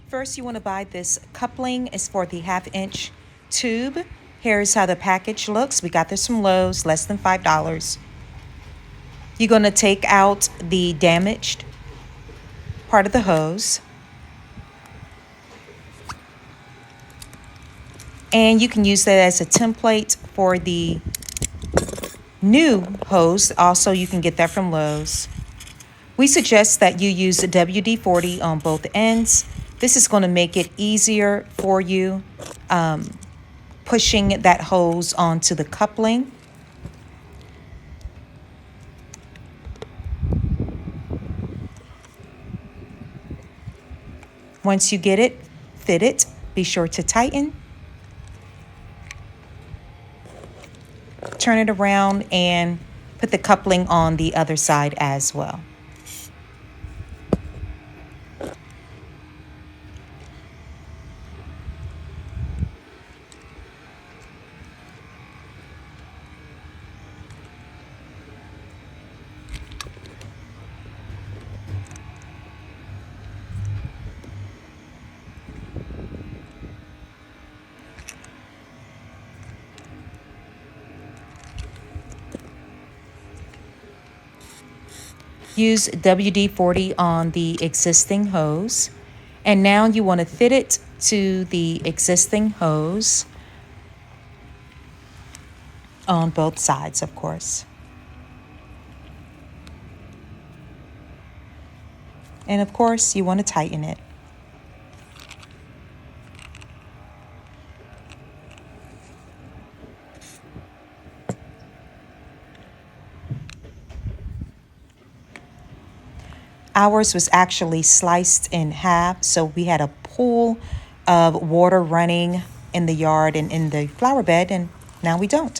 First, you want to buy this coupling. It's for the 1/2 inch tube. Here's how the package looks. We got this from Lowe's, less than $5. You're going to take out the damaged part of the hose. And you can use that as a template for the new hose. Also, you can get that from Lowe's. We suggest that you use a WD-40 on both ends. This is going to make it easier for you pushing that hose onto the coupling. Once you get it fitted, be sure to tighten. Turn it around and put the coupling on the other side as well. Use WD-40 on the existing hose. And now you want to fit it to the existing hose on both sides, of course. And of course, you want to tighten it. Ours was actually sliced in half, so we had a pool of water running in the yard and in the flower bed, and now we don't.